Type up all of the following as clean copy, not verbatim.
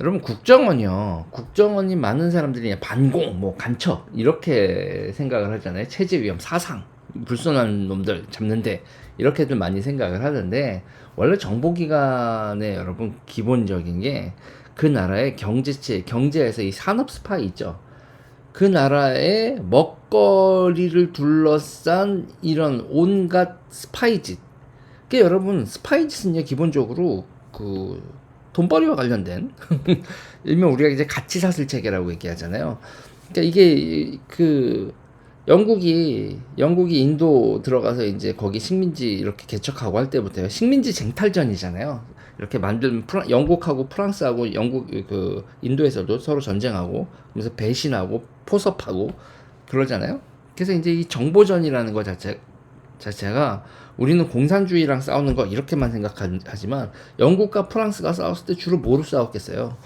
여러분 국정원이요. 국정원이 많은 사람들이 반공, 뭐 간첩 이렇게 생각을 하잖아요. 체제 위험, 사상, 불순한 놈들 잡는데 이렇게들 많이 생각을 하던데 원래 정보기관의 여러분 기본적인 게 그 나라의 경제에서 이 산업 스파이 있죠. 그 나라의 먹거리를 둘러싼 이런 온갖 스파이짓. 그 여러분 스파이짓은요 기본적으로 그 돈벌이와 관련된 일명 우리가 이제 가치 사슬 체계라고 얘기하잖아요. 그러니까 이게 그 영국이 인도 들어가서 이제 거기 식민지 이렇게 개척하고 할 때부터요. 식민지 쟁탈전이잖아요. 이렇게 만든 영국하고 프랑스하고 영국 그 인도에서도 서로 전쟁하고 그래서 배신하고 포섭하고 그러잖아요. 그래서 이제 이 정보전이라는 것 자체가 우리는 공산주의랑 싸우는 거 이렇게만 생각하지만 영국과 프랑스가 싸웠을 때 주로 뭐로 싸웠겠어요?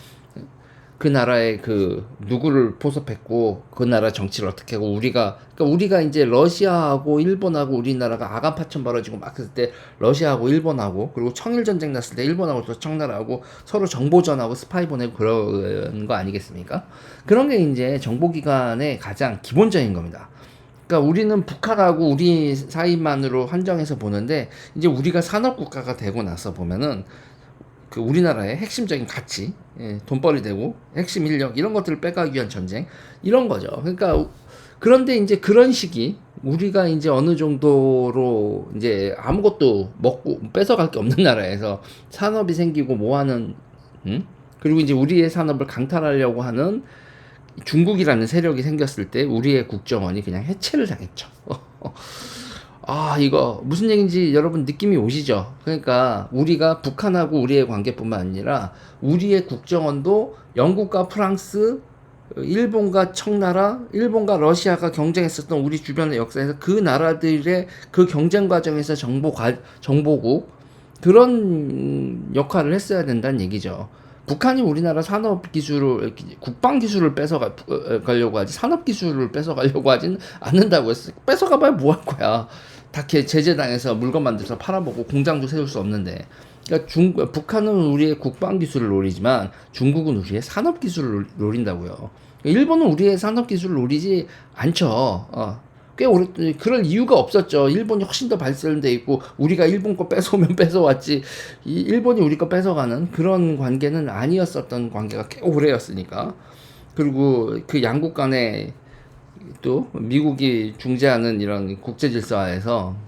그 나라의 그 누구를 포섭했고 그 나라 정치를 어떻게 하고 우리가 이제 러시아하고 일본하고 우리나라가 아간파천 벌어지고 막 그랬을 때 러시아하고 일본하고 그리고 청일 전쟁 났을 때 일본하고 또 청나라하고 서로 정보전하고 스파이 보내고 그런 거 아니겠습니까? 그런 게 이제 정보기관의 가장 기본적인 겁니다. 그러니까 우리는 북한하고 우리 사이만으로 한정해서 보는데 이제 우리가 산업국가가 되고 나서 보면은 그 우리나라의 핵심적인 가치, 돈벌이 되고 핵심 인력 이런 것들을 빼가기 위한 전쟁 이런 거죠. 그러니까 그런데 이제 그런 시기 우리가 이제 어느 정도로 이제 아무것도 먹고 뺏어갈 게 없는 나라에서 산업이 생기고 뭐하는 그리고 이제 우리의 산업을 강탈하려고 하는 중국이라는 세력이 생겼을 때 우리의 국정원이 그냥 해체를 당했죠. 아, 이거 무슨 얘기인지 여러분 느낌이 오시죠? 그러니까 우리가 북한하고 우리의 관계뿐만 아니라 우리의 국정원도 영국과 프랑스, 일본과 청나라, 일본과 러시아가 경쟁했었던 우리 주변의 역사에서 그 나라들의 그 경쟁 과정에서 정보국 그런 역할을 했어야 된다는 얘기죠. 북한이 우리나라 산업 기술을 국방 기술을 뺏어가려고 하지 산업 기술을 뺏어가려고 하진 않는다고 했어. 뺏어가봐야 뭐 할 거야. 다 제재당해서 물건 만들어서 팔아먹고 공장도 세울 수 없는데. 그러니까 북한은 우리의 국방 기술을 노리지만 중국은 우리의 산업 기술을 노린다고요. 일본은 우리의 산업 기술을 노리지 않죠. 꽤 오래 그럴 이유가 없었죠. 일본이 훨씬 더 발전돼 있고 우리가 일본 거 뺏어오면 뺏어왔지. 이 일본이 우리 거 뺏어가는 그런 관계는 아니었었던 관계가 꽤 오래였으니까. 그리고 그 양국 간에 또 미국이 중재하는 이런 국제 질서하에서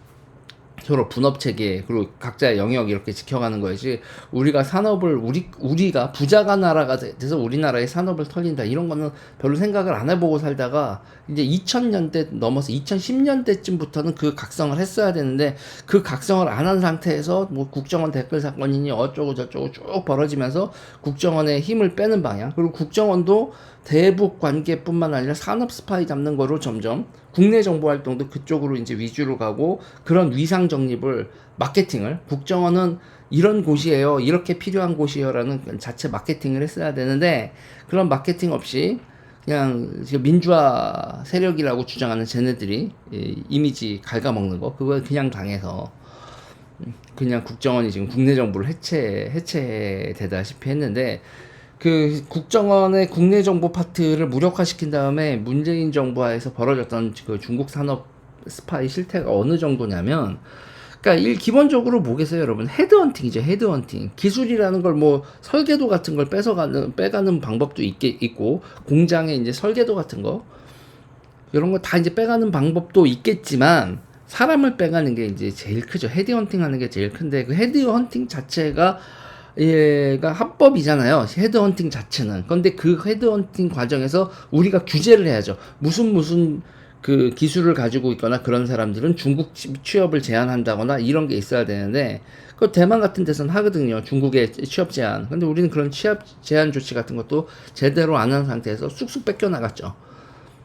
서로 분업 체계 그리고 각자의 영역 이렇게 지켜가는 것이지 우리가 산업을 우리가 부자가 나라가 돼서 우리나라의 산업을 털린다 이런 거는 별로 생각을 안 해보고 살다가 이제 2000년대 넘어서 2010년대쯤부터는 그 각성을 했어야 되는데 그 각성을 안 한 상태에서 뭐 국정원 댓글 사건이니 어쩌고 저쩌고 쭉 벌어지면서 국정원의 힘을 빼는 방향 그리고 국정원도 대북 관계뿐만 아니라 산업 스파이 잡는 거로 점점 국내 정보 활동도 그쪽으로 이제 위주로 가고 그런 위상 정립을 마케팅을 국정원은 이런 곳이에요. 이렇게 필요한 곳이에요라는 자체 마케팅을 했어야 되는데 그런 마케팅 없이 그냥 지금 민주화 세력이라고 주장하는 쟤네들이 이미지 갉아먹는 거 그걸 그냥 당해서 그냥 국정원이 지금 국내 정보를 해체되다시피 했는데 그 국정원의 국내 정보 파트를 무력화시킨 다음에 문재인 정부 하에서 벌어졌던 그 중국 산업 스파이 실태가 어느 정도냐면 그러니까 기본적으로 뭐겠어요, 여러분? 헤드헌팅이죠, 헤드헌팅. 기술이라는 걸 뭐 설계도 같은 걸 빼가는 방법도 있고 공장에 이제 설계도 같은 거 이런 거 다 이제 빼가는 방법도 있겠지만 사람을 빼가는 게 이제 제일 크죠. 헤드헌팅 하는 게 제일 큰데 그 헤드헌팅 자체가 얘가 합법이잖아요. 헤드헌팅 자체는. 근데 그 헤드헌팅 과정에서 우리가 규제를 해야죠. 무슨 그 기술을 가지고 있거나 그런 사람들은 중국 취업을 제한한다거나 이런 게 있어야 되는데 그 대만 같은 데서는 하거든요. 중국의 취업 제한. 근데 우리는 그런 취업 제한 조치 같은 것도 제대로 안 한 상태에서 쑥쑥 뺏겨 나갔죠.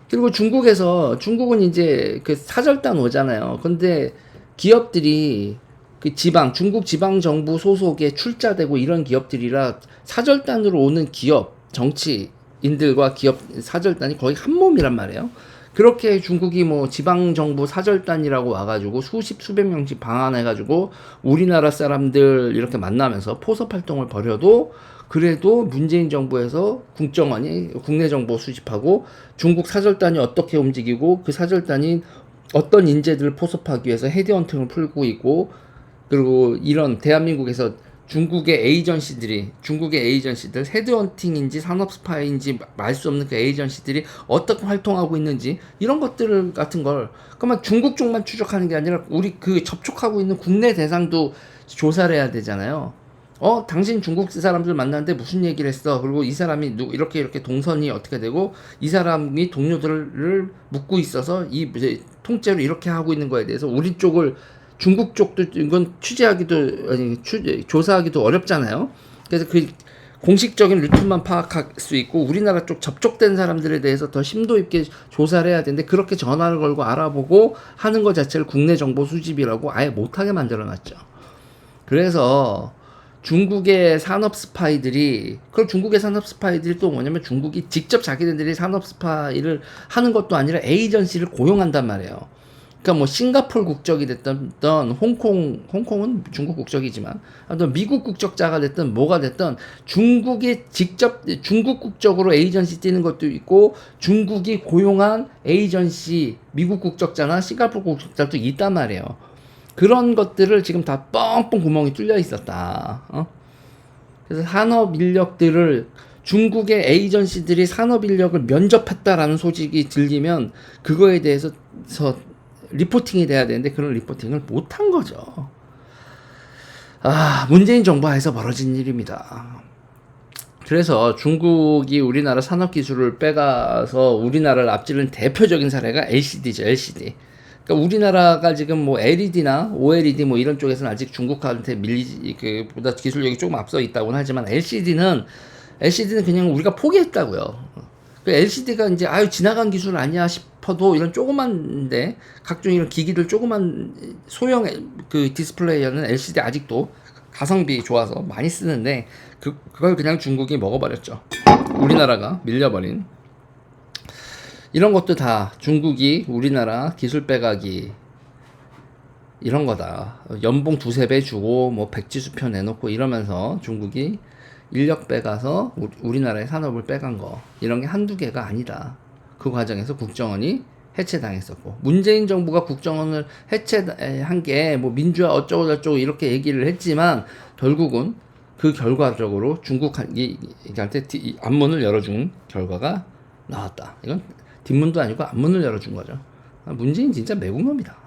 그리고 중국은 이제 그 사절단 오잖아요. 근데 기업들이 그 중국 지방 정부 소속에 출자되고 이런 기업들이라 사절단으로 오는 기업, 정치인들과 기업 사절단이 거의 한 몸이란 말이에요. 그렇게 중국이 뭐 지방 정부 사절단이라고 와가지고 수백 명씩 방한해가지고 우리나라 사람들 이렇게 만나면서 포섭 활동을 벌여도 그래도 문재인 정부에서 국정원이 국내 정보 수집하고 중국 사절단이 어떻게 움직이고 그 사절단이 어떤 인재들을 포섭하기 위해서 헤드헌팅을 풀고 있고, 그리고 이런 대한민국에서 중국의 에이전시들 헤드헌팅인지 산업 스파이인지 알 수 없는 그 에이전시들이 어떻게 활동하고 있는지 이런 것들을 같은 걸 그러면 중국 쪽만 추적하는 게 아니라 우리 그 접촉하고 있는 국내 대상도 조사를 해야 되잖아요. 당신 중국 사람들 만났는데 무슨 얘기를 했어? 그리고 이 사람이 이렇게 동선이 어떻게 되고 이 사람이 동료들을 묻고 있어서 이 이제 통째로 이렇게 하고 있는 거에 대해서 우리 쪽을 중국 쪽도 이건 조사하기도 어렵잖아요. 그래서 그 공식적인 루트만 파악할 수 있고 우리나라 쪽 접촉된 사람들에 대해서 더 심도 있게 조사를 해야 되는데 그렇게 전화를 걸고 알아보고 하는 것 자체를 국내 정보 수집이라고 아예 못하게 만들어놨죠. 그래서 중국의 산업 스파이들이 또 뭐냐면 중국이 직접 자기네들이 산업 스파이를 하는 것도 아니라 에이전시를 고용한단 말이에요. 그러니까 뭐 싱가포르 국적이 됐던 홍콩은 중국 국적이지만 아무튼 미국 국적자가 됐든 뭐가 됐든 중국이 직접 중국 국적으로 에이전시 뛰는 것도 있고 중국이 고용한 에이전시 미국 국적자나 싱가포르 국적자도 있단 말이에요. 그런 것들을 지금 다 뻥뻥 구멍이 뚫려 있었다. 그래서 산업 인력들을 중국의 에이전시들이 산업 인력을 면접했다라는 소식이 들리면 그거에 대해서 리포팅이 돼야 되는데 그런 리포팅을 못한 거죠. 문재인 정부 하에서 벌어진 일입니다. 그래서 중국이 우리나라 산업 기술을 빼가서 우리나라를 앞지른 대표적인 사례가 LCD죠, LCD. 그러니까 우리나라가 지금 뭐 LED나 OLED 뭐 이런 쪽에서는 아직 중국한테 보다 기술력이 조금 앞서 있다고는 하지만 LCD는 그냥 우리가 포기했다고요. 그 LCD가 이제 지나간 기술 아니야 싶어도 이런 조그만데 각종 이런 기기들 조그만 소형 그 디스플레이어는 LCD 아직도 가성비 좋아서 많이 쓰는데 그걸 그냥 중국이 먹어버렸죠. 우리나라가 밀려버린. 이런 것도 다 중국이 우리나라 기술 빼가기 이런 거다. 연봉 2~3배 주고 뭐 백지수표 내놓고 이러면서 중국이 인력 빼가서 우리나라의 산업을 빼간 거 이런 게 한두 개가 아니다. 그 과정에서 국정원이 해체당했었고 문재인 정부가 국정원을 해체한 게 뭐 민주화 어쩌고 저쩌고 이렇게 얘기를 했지만 결국은 그 결과적으로 중국한테 앞문을 열어준 결과가 나왔다. 이건 뒷문도 아니고 앞문을 열어준 거죠. 문재인 진짜 매국노입니다.